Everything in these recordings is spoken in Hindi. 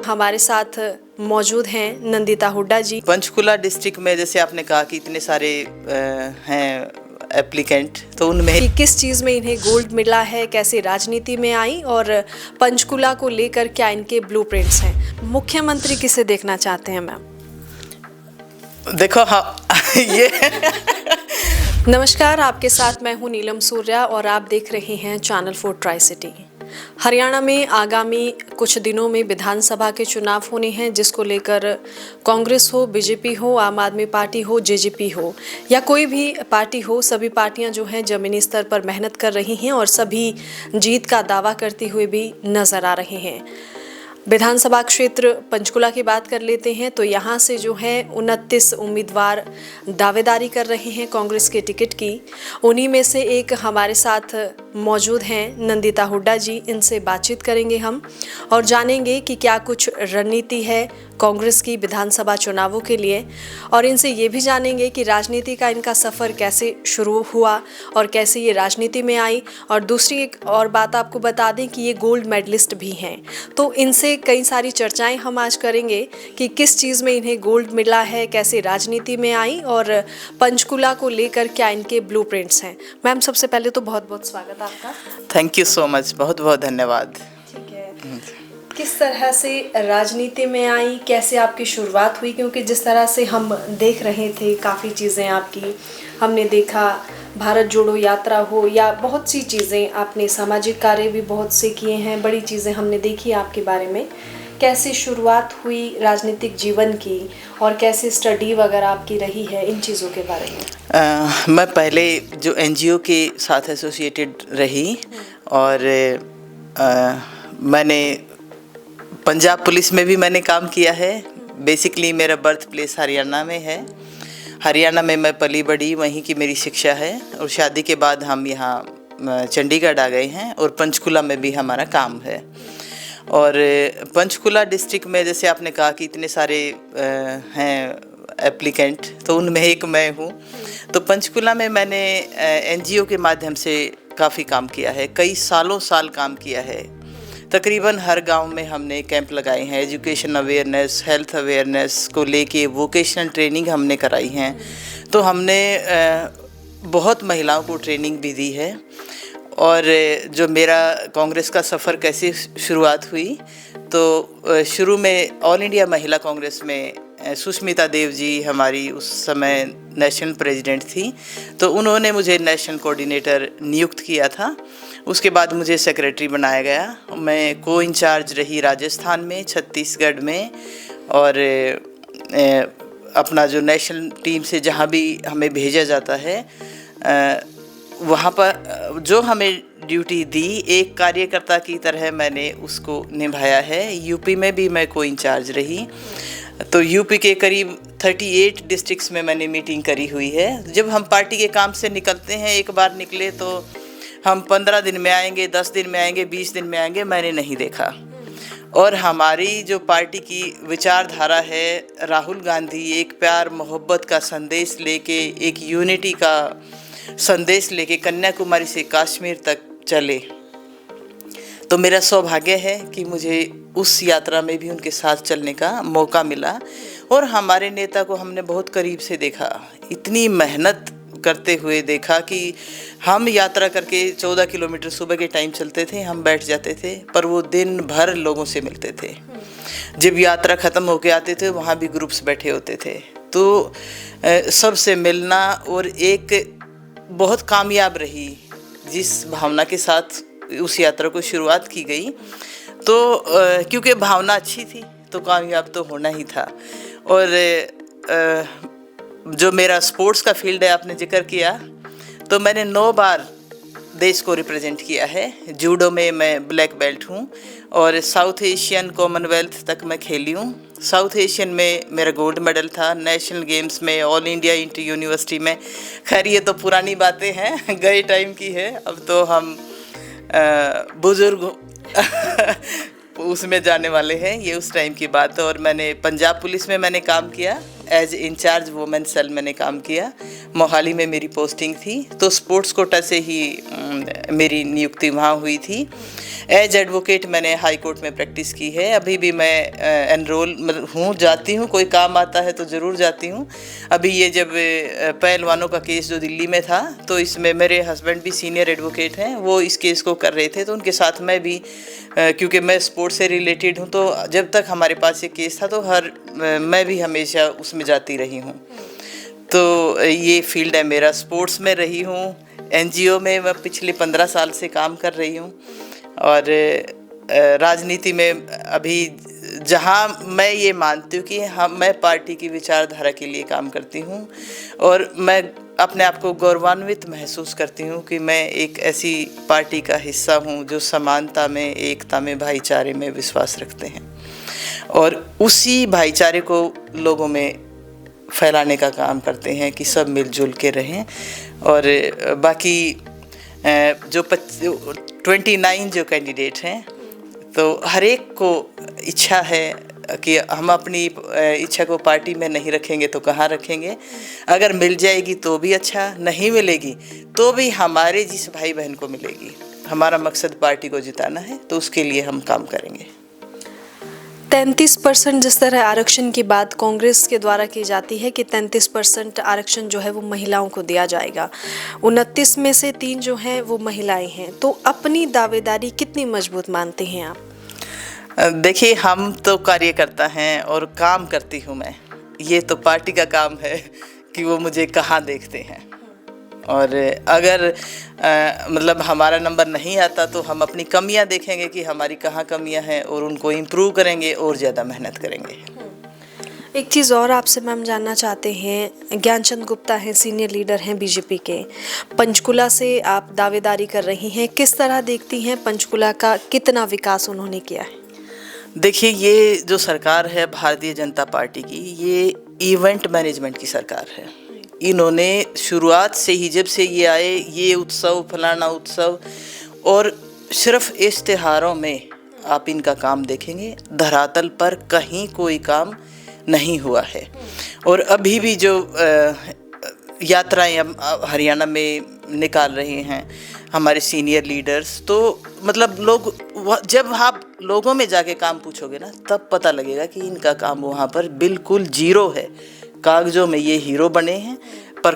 हमारे साथ मौजूद हैं नंदिता हुड्डा जी। पंचकुला डिस्ट्रिक्ट में जैसे आपने कहा कि इतने सारे हैं एप्लीकेंट, तो उनमें कि किस चीज़ में इन्हें गोल्ड मिला है, कैसे राजनीति में आई और पंचकुला को लेकर क्या इनके ब्लूप्रिंट्स हैं। मुख्यमंत्री किसे देखना चाहते हैं मैम? देखो हाँ ये नमस्कार, आपके साथ मैं हूं नीलम सूर्या और आप देख रहे हैं चैनल 4 ट्राई सिटी। हरियाणा में आगामी कुछ दिनों में विधानसभा के चुनाव होने हैं, जिसको लेकर कांग्रेस हो, बीजेपी हो, आम आदमी पार्टी हो, जेजेपी हो या कोई भी पार्टी हो, सभी पार्टियां जो हैं जमीनी स्तर पर मेहनत कर रही हैं और सभी जीत का दावा करते हुए भी नजर आ रहे हैं। विधानसभा क्षेत्र पंचकुला की बात कर लेते हैं तो यहाँ से जो है 29 उम्मीदवार दावेदारी कर रहे हैं कांग्रेस के टिकट की। उन्हीं में से एक हमारे साथ मौजूद हैं नंदिता हुड्डा जी। इनसे बातचीत करेंगे हम और जानेंगे कि क्या कुछ रणनीति है कांग्रेस की विधानसभा चुनावों के लिए, और इनसे ये भी जानेंगे कि राजनीति का इनका सफ़र कैसे शुरू हुआ और कैसे ये राजनीति में आई। और दूसरी एक और बात आपको बता दें कि ये गोल्ड मेडलिस्ट भी हैं, तो इनसे कई सारी चर्चाएं हम आज करेंगे कि किस चीज़ में इन्हें गोल्ड मिला है, कैसे राजनीति में आई और पंचकुला को लेकर क्या इनके ब्लूप्रिंट्स हैं। मैम, सबसे पहले तो बहुत बहुत स्वागत आपका। थैंक यू सो मच, बहुत बहुत धन्यवाद। ठीक है, किस तरह से राजनीति में आई, कैसे आपकी शुरुआत हुई? क्योंकि जिस तरह से हम देख रहे थे काफ़ी चीज़ें आपकी हमने देखा, भारत जोड़ो यात्रा हो या बहुत सी चीज़ें, आपने सामाजिक कार्य भी बहुत से किए हैं, बड़ी चीज़ें हमने देखी आपके बारे में। कैसे शुरुआत हुई राजनीतिक जीवन की और कैसे स्टडी वगैरह आपकी रही है, इन चीज़ों के बारे में? मैं पहले जो एनजीओ के साथ एसोसिएटेड रही और मैंने पंजाब पुलिस में भी मैंने काम किया है। बेसिकली मेरा बर्थ प्लेस हरियाणा में है। हरियाणा में मैं पली बड़ी, वहीं की मेरी शिक्षा है और शादी के बाद हम यहाँ चंडीगढ़ आ गए हैं और पंचकुला में भी हमारा काम है। और पंचकुला डिस्ट्रिक्ट में जैसे आपने कहा कि इतने सारे हैं एप्लीकेंट, तो उनमें एक मैं हूँ। तो पंचकुला में मैंने एनजीओ के माध्यम से काफ़ी काम किया है, कई साल काम किया है। तकरीबन हर गांव में हमने कैंप लगाए हैं, एजुकेशन अवेयरनेस, हेल्थ अवेयरनेस को लेके वोकेशनल ट्रेनिंग हमने कराई हैं। तो हमने बहुत महिलाओं को ट्रेनिंग भी दी है। और जो मेरा कांग्रेस का सफ़र कैसे शुरुआत हुई, तो शुरू में ऑल इंडिया महिला कांग्रेस में सुष्मिता देव जी हमारी उस समय नेशनल प्रेसिडेंट थी, तो उन्होंने मुझे नेशनल कोऑर्डिनेटर नियुक्त किया था। उसके बाद मुझे सेक्रेटरी बनाया गया। मैं को इंचार्ज रही राजस्थान में, छत्तीसगढ़ में, और अपना जो नेशनल टीम से जहाँ भी हमें भेजा जाता है वहाँ पर जो हमें ड्यूटी दी, एक कार्यकर्ता की तरह मैंने उसको निभाया है। यूपी में भी मैं को इंचार्ज रही, तो यूपी के करीब 38 डिस्ट्रिक्ट्स में मैंने मीटिंग करी हुई है। जब हम पार्टी के काम से निकलते हैं, एक बार निकले तो हम 15 दिन में आएंगे, 10 दिन में आएंगे, 20 दिन में आएंगे, मैंने नहीं देखा। और हमारी जो पार्टी की विचारधारा है, राहुल गांधी एक प्यार मोहब्बत का संदेश लेके, एक यूनिटी का संदेश लेके कन्याकुमारी से कश्मीर तक चले। तो मेरा सौभाग्य है कि मुझे उस यात्रा में भी उनके साथ चलने का मौका मिला और हमारे नेता को हमने बहुत करीब से देखा, इतनी मेहनत करते हुए देखा कि हम यात्रा करके 14 किलोमीटर सुबह के टाइम चलते थे, हम बैठ जाते थे, पर वो दिन भर लोगों से मिलते थे। जब यात्रा ख़त्म होके आते थे, वहाँ भी ग्रुप्स बैठे होते थे, तो सबसे मिलना, और एक बहुत कामयाब रही जिस भावना के साथ उस यात्रा को शुरुआत की गई। तो क्योंकि भावना अच्छी थी तो कामयाब तो होना ही था। और जो मेरा स्पोर्ट्स का फील्ड है, आपने जिक्र किया, तो मैंने 9 बार देश को रिप्रेजेंट किया है। जूडो में मैं ब्लैक बेल्ट हूँ और साउथ एशियन कॉमनवेल्थ तक मैं खेली हूँ। साउथ एशियन में मेरा गोल्ड मेडल था, नेशनल गेम्स में, ऑल इंडिया इंटर यूनिवर्सिटी में। खैर ये तो पुरानी बातें हैं, गए टाइम की है, अब तो हम बुजुर्ग उसमें जाने वाले हैं, ये उस टाइम की बात है। और मैंने पंजाब पुलिस में मैंने काम किया, एज इंचार्ज वुमेन सेल मैंने काम किया। मोहाली में मेरी पोस्टिंग थी, तो स्पोर्ट्स कोटा से ही मेरी नियुक्ति वहाँ हुई थी। एज एडवोकेट मैंने हाई कोर्ट में प्रैक्टिस की है। अभी भी मैं एनरोल हूँ, जाती हूँ, कोई काम आता है तो ज़रूर जाती हूँ। अभी ये जब पहलवानों का केस जो दिल्ली में था, तो इसमें मेरे हस्बैंड भी सीनियर एडवोकेट हैं, वो इस केस को कर रहे थे, तो उनके साथ मैं भी, क्योंकि मैं स्पोर्ट्स से रिलेटेड हूँ, तो जब तक हमारे पास ये केस था तो मैं भी हमेशा उसमें जाती रही हूँ। तो ये फील्ड है मेरा। स्पोर्ट्स में रही हूँ, एनजीओ में मैं पिछले 15 साल से काम कर रही हूँ, और राजनीति में अभी जहाँ मैं ये मानती हूँ कि मैं पार्टी की विचारधारा के लिए काम करती हूँ, और मैं अपने आप को गौरवान्वित महसूस करती हूँ कि मैं एक ऐसी पार्टी का हिस्सा हूँ जो समानता में, एकता में, भाईचारे में विश्वास रखते हैं, और उसी भाईचारे को लोगों में फैलाने का काम करते हैं कि सब मिलजुल के रहें। और बाकी जो 29 जो कैंडिडेट हैं, तो हर एक को इच्छा है कि हम अपनी इच्छा को पार्टी में नहीं रखेंगे तो कहाँ रखेंगे। अगर मिल जाएगी तो भी अच्छा, नहीं मिलेगी तो भी हमारे जिस भाई बहन को मिलेगी। हमारा मकसद पार्टी को जिताना है, तो उसके लिए हम काम करेंगे। 33% जिस तरह आरक्षण की बात कांग्रेस के द्वारा की जाती है कि 33% आरक्षण जो है वो महिलाओं को दिया जाएगा, 29 में से 3 जो हैं वो महिलाएं हैं, तो अपनी दावेदारी कितनी मजबूत मानते हैं आप? देखिए, हम तो कार्यकर्ता हैं और काम करती हूँ मैं। ये तो पार्टी का काम है कि वो मुझे कहाँ देखते हैं, और अगर मतलब हमारा नंबर नहीं आता तो हम अपनी कमियां देखेंगे कि हमारी कहाँ कमियां हैं, और उनको इम्प्रूव करेंगे और ज़्यादा मेहनत करेंगे। एक चीज़ और आपसे मैम जानना चाहते हैं, ज्ञानचंद गुप्ता हैं, सीनियर लीडर हैं बीजेपी के, पंचकुला से आप दावेदारी कर रही हैं, किस तरह देखती हैं पंचकुला का कितना विकास उन्होंने किया है? देखिए, ये जो सरकार है भारतीय जनता पार्टी की, ये इवेंट मैनेजमेंट की सरकार है। इन्होंने शुरुआत से ही, जब से ये आए, ये उत्सव, फलाना उत्सव, और सिर्फ इश्तिहारों में आप इनका काम देखेंगे, धरातल पर कहीं कोई काम नहीं हुआ है। और अभी भी जो यात्राएं हरियाणा में निकाल रहे हैं हमारे सीनियर लीडर्स, तो मतलब लोग, जब आप लोगों में जाके काम पूछोगे ना, तब पता लगेगा कि इनका काम वहाँ पर बिल्कुल जीरो है। कागजों में ये हीरो बने हैं, पर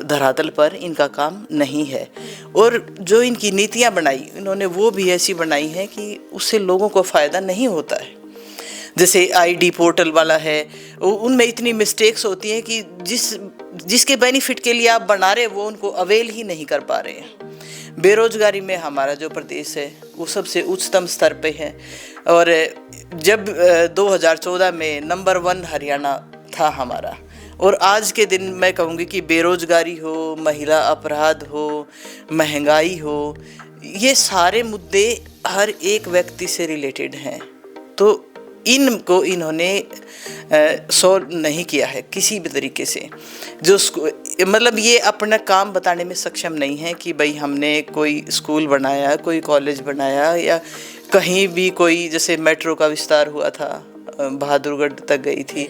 धरातल पर इनका काम नहीं है। और जो इनकी नीतियाँ बनाई इन्होंने, वो भी ऐसी बनाई हैं कि उससे लोगों को फ़ायदा नहीं होता है। जैसे आईडी पोर्टल वाला है, उनमें इतनी मिस्टेक्स होती हैं कि जिसके बेनिफिट के लिए आप बना रहे वो उनको अवेल ही नहीं कर पा रहे हैं। बेरोजगारी में हमारा जो प्रदेश है वो सबसे उच्चतम स्तर पे है, और जब 2014 में नंबर 1 हरियाणा था हमारा, और आज के दिन मैं कहूँगी कि बेरोजगारी हो, महिला अपराध हो, महंगाई हो, ये सारे मुद्दे हर एक व्यक्ति से रिलेटेड हैं। तो इनको इन्होंने सॉल्व नहीं किया है किसी भी तरीके से। जो मतलब ये अपना काम बताने में सक्षम नहीं है कि भाई हमने कोई स्कूल बनाया, कोई कॉलेज बनाया, या कहीं भी कोई, जैसे मेट्रो का विस्तार हुआ था, बहादुरगढ़ तक गई थी,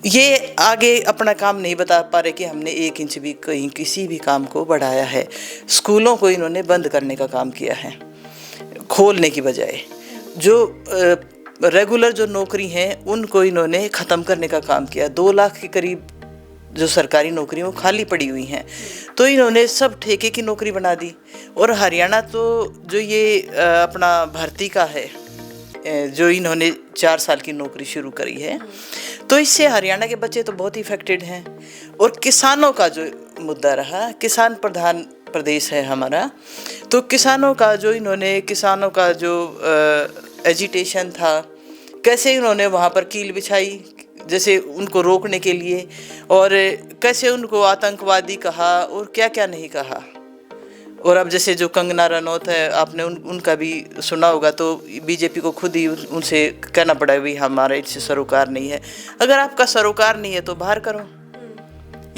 ये आगे अपना काम नहीं बता पा रहे कि हमने 1 इंच भी कहीं किसी भी काम को बढ़ाया है। स्कूलों को इन्होंने बंद करने का काम किया है, खोलने की बजाय। जो रेगुलर जो नौकरी हैं उनको इन्होंने ख़त्म करने का काम किया। 2 लाख के करीब जो सरकारी नौकरी वो खाली पड़ी हुई हैं, तो इन्होंने सब ठेके की नौकरी बना दी। और हरियाणा तो जो ये अपना भर्ती का है, जो इन्होंने 4 साल की नौकरी शुरू करी है, तो इससे हरियाणा के बच्चे तो बहुत इफेक्टेड हैं। और किसानों का जो मुद्दा रहा, किसान प्रधान प्रदेश है हमारा, तो किसानों का जो इन्होंने, किसानों का जो एजिटेशन था, कैसे इन्होंने वहाँ पर कील बिछाई, जैसे उनको रोकने के लिए, और कैसे उनको आतंकवादी कहा और क्या क्या नहीं कहा। और अब जैसे जो कंगना रनौत है, आपने उनका भी सुना होगा, तो बीजेपी को खुद ही उनसे कहना पड़ा है, भाई हमारा इससे सरोकार नहीं है। अगर आपका सरोकार नहीं है तो बाहर करो,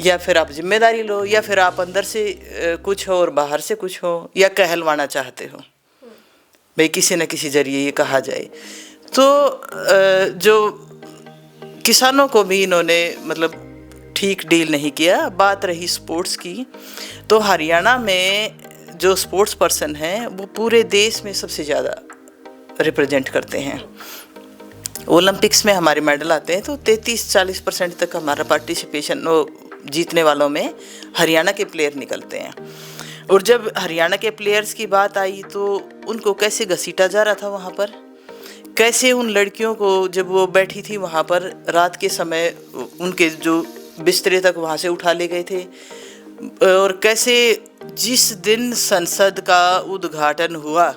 या फिर आप जिम्मेदारी लो, या फिर आप अंदर से कुछ हो और बाहर से कुछ हो, या कहलवाना चाहते हो, भाई किसी न किसी जरिए ये कहा जाए। तो जो किसानों को भी इन्होंने मतलब ठीक डील नहीं किया। बात रही स्पोर्ट्स की, तो हरियाणा में जो स्पोर्ट्स पर्सन हैं वो पूरे देश में सबसे ज़्यादा रिप्रेजेंट करते हैं। ओलंपिक्स में हमारे मेडल आते हैं तो 33-40% तक हमारा पार्टिसिपेशन जीतने वालों में हरियाणा के प्लेयर निकलते हैं। और जब हरियाणा के प्लेयर्स की बात आई तो उनको कैसे घसीटा जा रहा था वहाँ पर, कैसे उन लड़कियों को जब वो बैठी थी वहाँ पर रात के समय उनके जो बिस्तरे तक वहाँ से उठा ले गए थे, और कैसे जिस दिन संसद का उद्घाटन हुआ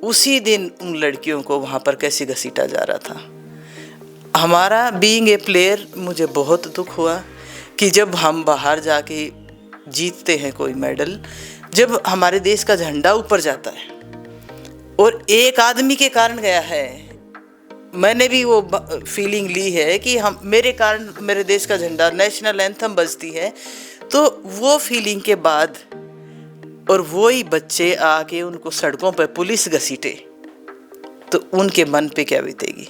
उसी दिन उन लड़कियों को वहाँ पर कैसे घसीटा जा रहा था। हमारा बीइंग ए प्लेयर मुझे बहुत दुख हुआ कि जब हम बाहर जाके जीतते हैं कोई मेडल, जब हमारे देश का झंडा ऊपर जाता है और एक आदमी के कारण गया है, मैंने भी वो फीलिंग ली है कि हम मेरे कारण मेरे देश का झंडा नेशनल एंथम बजती है, तो वो फीलिंग के बाद और वही बच्चे आके उनको सड़कों पर पुलिस घसीटे तो उनके मन पे क्या बीतेगी।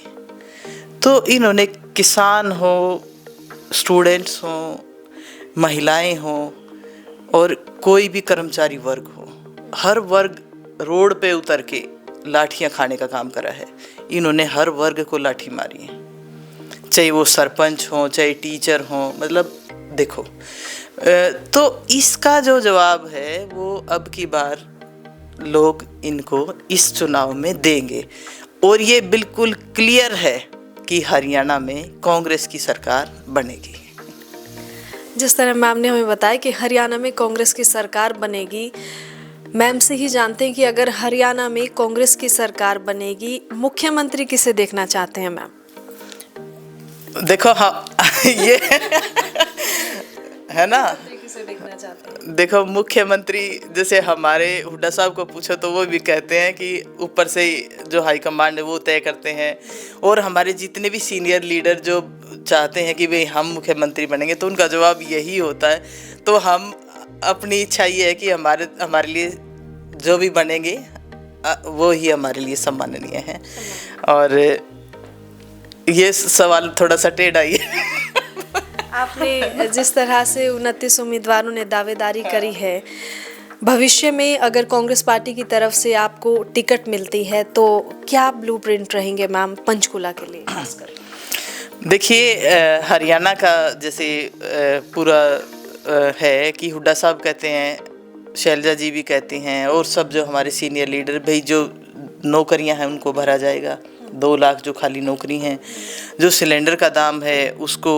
तो इन्होंने किसान हो, स्टूडेंट्स हो, महिलाएं हो और कोई भी कर्मचारी वर्ग हो, हर वर्ग रोड पे उतर के लाठियां खाने का काम करा है। इन्होंने हर वर्ग को लाठी मारी है, चाहे वो सरपंच हो चाहे टीचर हो, मतलब देखो। तो इसका जो जवाब है वो अब की बार लोग इनको इस चुनाव में देंगे और ये बिल्कुल क्लियर है कि हरियाणा में कांग्रेस की सरकार बनेगी। जिस तरह मैम ने हमें बताया कि हरियाणा में कांग्रेस की सरकार बनेगी, मैम से ही जानते हैं कि अगर हरियाणा में कांग्रेस की सरकार बनेगी, मुख्यमंत्री किसे देखना चाहते हैं मैम? देखो हाँ ये है ना, किसे देखना चाहते हैं? देखो मुख्यमंत्री जैसे हमारे हुड्डा साहब को पूछो तो वो भी कहते हैं कि ऊपर से ही जो हाई कमांड है वो तय करते हैं, और हमारे जितने भी सीनियर लीडर जो चाहते हैं कि भाई हम मुख्यमंत्री बनेंगे तो उनका जवाब यही होता है। तो हम अपनी इच्छा ये है कि हमारे लिए जो भी बनेंगे वो ही हमारे लिए सम्माननीय है। और ये सवाल थोड़ा सा टेढ़ा ही है। आपने जिस तरह से 29 उम्मीदवारों ने दावेदारी करी है, भविष्य में अगर कांग्रेस पार्टी की तरफ से आपको टिकट मिलती है तो क्या ब्लूप्रिंट रहेंगे मैम पंचकुला के लिए खासकर? देखिए हरियाणा का जैसे पूरा है कि हुड्डा साहब कहते हैं, शैलजा जी भी कहती हैं, और सब जो हमारे सीनियर लीडर, भाई जो नौकरियां हैं उनको भरा जाएगा, 2 लाख जो खाली नौकरी हैं, जो सिलेंडर का दाम है उसको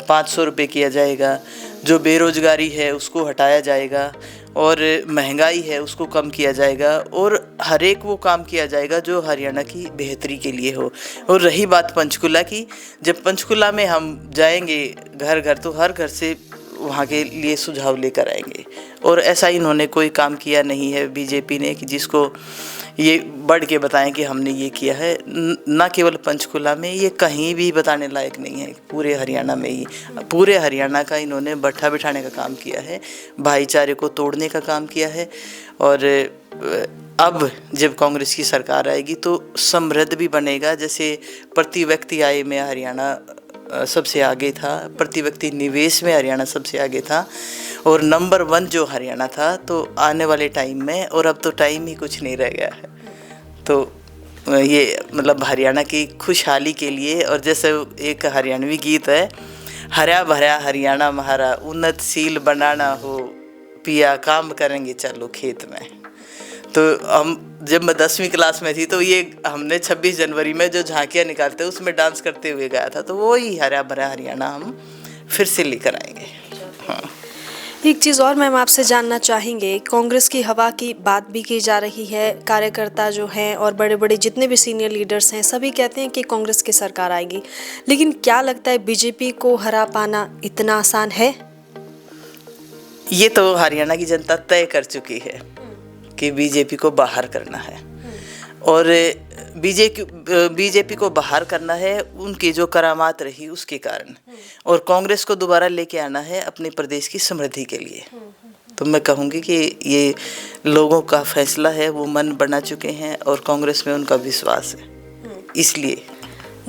500 रुपये किया जाएगा, जो बेरोजगारी है उसको हटाया जाएगा, और महंगाई है उसको कम किया जाएगा, और हर एक वो काम किया जाएगा जो हरियाणा की बेहतरी के लिए हो। और रही बात पंचकुला की, जब पंचकुला में हम जाएंगे घर घर तो हर घर से वहाँ के लिए सुझाव लेकर आएंगे, और ऐसा इन्होंने कोई काम किया नहीं है बीजेपी ने कि जिसको ये बढ़ के बताएं कि हमने ये किया है। ना केवल पंचकुला में, ये कहीं भी बताने लायक नहीं है, पूरे हरियाणा में ही, पूरे हरियाणा का इन्होंने बट्ठा बिठाने का काम किया है, भाईचारे को तोड़ने का काम किया है। और अब जब कांग्रेस की सरकार आएगी तो समृद्ध भी बनेगा। जैसे प्रति व्यक्ति आय में हरियाणा सबसे आगे था, प्रति व्यक्ति निवेश में हरियाणा सबसे आगे था, और नंबर 1 जो हरियाणा था, तो आने वाले टाइम में, और अब तो टाइम ही कुछ नहीं रह गया है, तो ये मतलब हरियाणा की खुशहाली के लिए। और जैसे एक हरियाणवी गीत है, हरा भरा हरियाणा महारा, उन्नतशील बनाना हो पिया, काम करेंगे चलो खेत में। तो हम जब मैं 10वीं क्लास में थी तो ये हमने 26 जनवरी में जो झांकियाँ निकालते हैं उसमें डांस करते हुए गाया था, तो वो ही हरा भरा हरियाणा हम फिर से लेकर आएंगे। हाँ। एक चीज़ और मैम आपसे जानना चाहेंगे, कांग्रेस की हवा की बात भी की जा रही है, कार्यकर्ता जो हैं और बड़े बड़े जितने भी सीनियर लीडर्स हैं सभी कहते हैं कि कांग्रेस की सरकार आएगी, लेकिन क्या लगता है बीजेपी को हरा पाना इतना आसान है? ये तो हरियाणा की जनता तय कर चुकी है कि बीजेपी को बाहर करना है, और बीजेपी को बाहर करना है उनकी जो करामात रही उसके कारण, और कांग्रेस को दोबारा लेके आना है अपने प्रदेश की समृद्धि के लिए। तो मैं कहूँगी कि ये लोगों का फैसला है, वो मन बना चुके हैं और कांग्रेस में उनका विश्वास है। इसलिए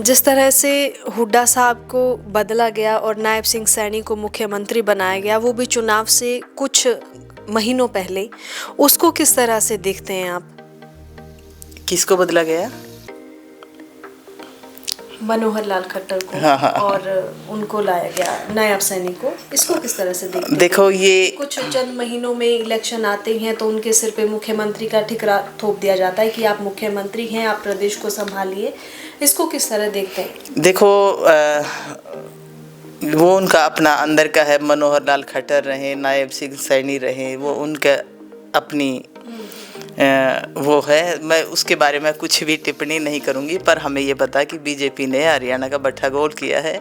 जिस तरह से हुड्डा साहब को बदला गया और नायब सिंह सैनी को मुख्यमंत्री बनाया गया, वो भी चुनाव से कुछ महीनों पहले, उसको किस तरह से देखते हैं आप? किसको बदला गया? मनोहर लाल खट्टर को। हाँ। और उनको लाया गया नायब सैनिक को, इसको किस तरह से देखते हैं? देखो ये कुछ चंद महीनों में इलेक्शन आते हैं तो उनके सिर पे मुख्यमंत्री का ठिकरा थोप दिया जाता है कि आप मुख्यमंत्री हैं, आप प्रदेश को संभालिए। इसको किस तरह देखते हैं? देखो वो उनका अपना अंदर का है। मनोहर लाल खट्टर रहे, नायब सिंह सैनी रहे, वो उनका अपनी वो है। मैं उसके बारे में कुछ भी टिप्पणी नहीं करूंगी, पर हमें ये पता कि बीजेपी ने हरियाणा का बट्टा गोल किया है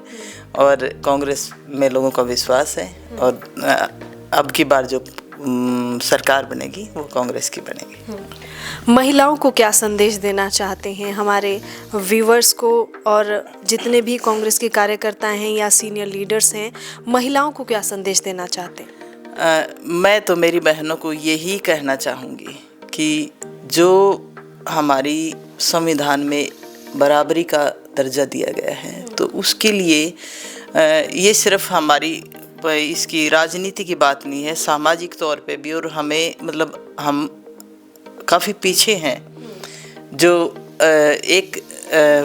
और कांग्रेस में लोगों का विश्वास है। और अब की बार जो सरकार बनेगी वो कांग्रेस की बनेगी। महिलाओं को क्या संदेश देना चाहते हैं, हमारे व्यूअर्स को, और जितने भी कांग्रेस के कार्यकर्ता हैं या सीनियर लीडर्स हैं, महिलाओं को क्या संदेश देना चाहते हैं? मैं तो मेरी बहनों को यही कहना चाहूँगी कि जो हमारी संविधान में बराबरी का दर्जा दिया गया है, तो उसके लिए ये सिर्फ हमारी इसकी राजनीति की बात नहीं है, सामाजिक तौर पे भी। और हमें मतलब हम काफ़ी पीछे हैं। जो एक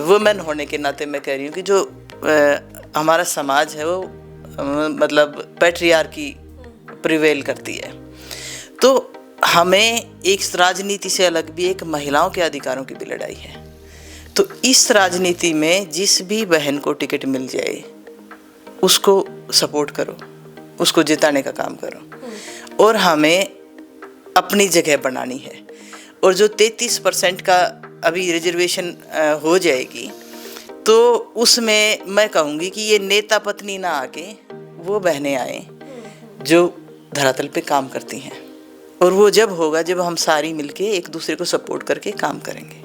वुमेन होने के नाते मैं कह रही हूँ कि जो हमारा समाज है वो मतलब पैट्रियार्की प्रिवेल करती है। तो हमें एक राजनीति से अलग भी एक महिलाओं के अधिकारों की भी लड़ाई है। तो इस राजनीति में जिस भी बहन को टिकट मिल जाए उसको सपोर्ट करो, उसको जिताने का काम करो। और हमें अपनी जगह बनानी है। और जो 33% का अभी रिजर्वेशन हो जाएगी, तो उसमें मैं कहूँगी कि ये नेता पत्नी ना आके वो बहनें आए जो धरातल पे काम करती हैं। और वो जब होगा जब हम सारी मिलके एक दूसरे को सपोर्ट करके काम करेंगे।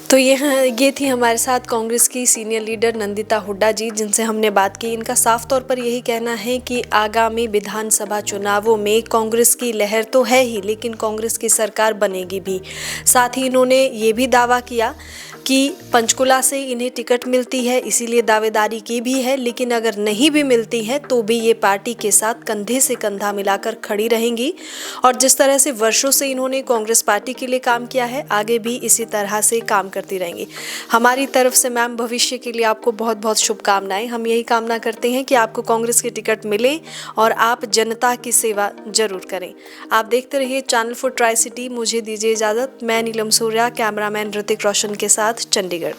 तो ये थी हमारे साथ कांग्रेस की सीनियर लीडर नंदिता हुड्डा जी, जिनसे हमने बात की। इनका साफ तौर पर यही कहना है कि आगामी विधानसभा चुनावों में कांग्रेस की लहर तो है ही, लेकिन कांग्रेस की सरकार बनेगी भी। साथ ही इन्होंने ये भी दावा किया कि पंचकुला से इन्हें टिकट मिलती है, इसीलिए दावेदारी की भी है, लेकिन अगर नहीं भी मिलती है तो भी ये पार्टी के साथ कंधे से कंधा मिलाकर खड़ी रहेंगी। और जिस तरह से वर्षों से इन्होंने कांग्रेस पार्टी के लिए काम किया है, आगे भी इसी तरह से काम करती रहेंगी। हमारी तरफ से मैम भविष्य के लिए आपको बहुत बहुत शुभकामनाएं। हम यही कामना करते हैं कि आपको कांग्रेस की टिकट मिले और आप जनता की सेवा जरूर करें। आप देखते रहिए चैनल 4 ट्राई सिटी। मुझे दीजिए इजाज़त। मैं नीलम सूर्या, कैमरामैन ऋतिक रोशन के साथ, चंडीगढ़।